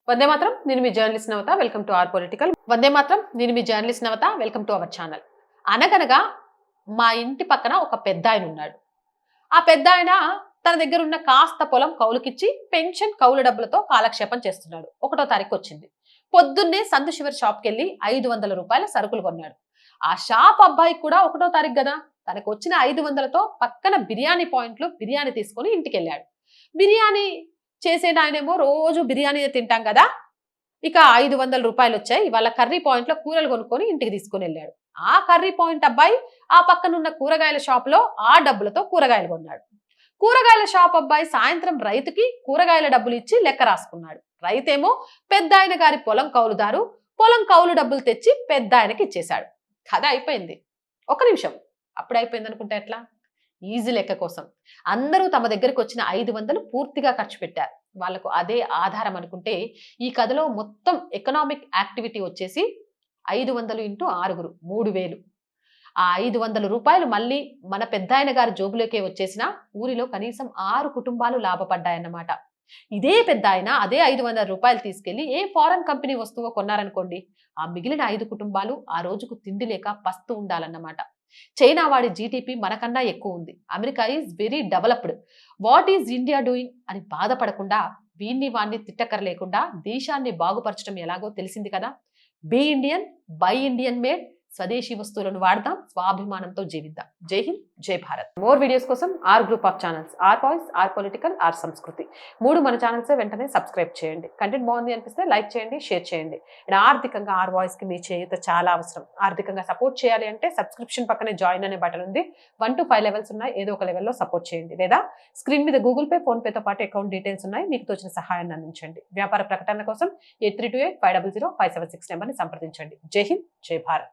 వందే మాత్రం నేను మీ journalist Navata welcome to our political. వందే మాత్రం నేను మీ journalist Navata welcome to our channel. అనగనగా మా ఇంటి పక్కన ఒక పెద్ద ఆయన ఉన్నాడు. ఆ పెద్ద ఆయన తన దగ్గర ఉన్న కాస్త పొలం కౌలుకిచ్చి పెన్షన్ కౌలు డబ్బులతో కాలక్షేపం చేస్తున్నాడు. 1వ తారీఖు వచ్చింది. పొద్దున్నే సందు శివర్ షాప్కి వెళ్ళి 500 రూపాయల సరుకులు కొన్నాడు. ఆ షాప్ అబ్బాయి కూడా 1వ తారీఖు కదా, తనకు వచ్చిన 500తో పక్కన బిర్యానీ పాయింట్లో బిర్యానీ తీసుకొని ఇంటికి వెళ్ళాడు. బిర్యానీ చేసే ఆయనేమో రోజు బిర్యానీ తింటాం కదా, ఇక 500 రూపాయలు వచ్చాయి, వాళ్ళ కర్రీ పాయింట్ లో కూరలు కొనుక్కొని ఇంటికి తీసుకుని వెళ్ళాడు. ఆ కర్రీ పాయింట్ అబ్బాయి ఆ పక్కనున్న కూరగాయల షాప్ లో ఆ డబ్బులతో కూరగాయలు కొన్నాడు. కూరగాయల షాప్ అబ్బాయి సాయంత్రం రైతుకి కూరగాయల డబ్బులు ఇచ్చి లెక్క రాసుకున్నాడు. రైతేమో పెద్ద ఆయన గారి పొలం కౌలుదారు, పొలం కౌలు డబ్బులు తెచ్చి పెద్ద ఆయనకి ఇచ్చేశాడు. కథ అయిపోయింది. ఒక నిమిషం, అప్పుడు అయిపోయింది అనుకుంటే ఎట్లా? ఈజీ లెక్క కోసం అందరూ తమ దగ్గరికి వచ్చిన 500 పూర్తిగా ఖర్చు పెట్టారు. వాళ్లకు అదే ఆధారం అనుకుంటే ఈ కథలో మొత్తం ఎకనామిక్ యాక్టివిటీ వచ్చేసి 500 ఇంటూ 6 3000. ఆ 500 రూపాయలు మళ్ళీ మన పెద్ద ఆయన గారి జోబులోకే వచ్చేసిన ఊరిలో కనీసం 6 కుటుంబాలు లాభపడ్డాయన్నమాట. ఇదే పెద్ద ఆయన అదే 500 రూపాయలు తీసుకెళ్లి ఏ ఫారెన్ కంపెనీ వస్తువో కొన్నారనుకోండి, ఆ మిగిలిన 5 కుటుంబాలు ఆ రోజుకు తిండి లేక పస్తు ఉండాలన్నమాట. చైనా వాడి జీడిపి మనకన్నా ఎక్కువ ఉంది. America is very developed. What is India doing అని బాధపడకుండా, వీన్ని వాణ్ణి తిట్టకర లేకుండా దేశాన్ని బాగుపరచడం ఎలాగో తెలిసింది కదా. Be Indian, buy Indian made, స్వదేశీ వస్తువులను వాడదాం, స్వాభిమానంతో జీవిద్దాం. జై హింద్, జై భారత్. మోర్ వీడియోస్ కోసం R group of channels, R voice, R political, R Sanskriti 3 మన ఛానల్స్ వెంటనే సబ్స్క్రైబ్ చేయండి. కంటెంట్ బాగుంది అనిపిస్తే లైక్ చేయండి, షేర్ చేయండి. ఆర్థికంగా ఆర్ వాయిస్ కి మీ చేయూత చాలా అవసరం. ఆర్థికంగా సపోర్ట్ చేయాలి అంటే సబ్స్క్రిప్షన్ పక్కనే జాయిన్ అనే బటన్ ఉంది. 1 to 5 లెవెల్స్ ఉన్నాయి. ఏదో ఒక లెవెల్లో సపోర్ట్ చేయండి, లేదా స్క్రీన్ మీద గూగుల్ పే, ఫోన్ పేతో పాటు అకౌంట్ డీటెయిల్స్ ఉన్నాయి. మీకు తోచిన సహాయాన్ని అందించండి. వ్యాపార ప్రకటనల కోసం 8328 500 576 నెంబర్ని సంప్రదించండి. జై హింద్, జై భారత్.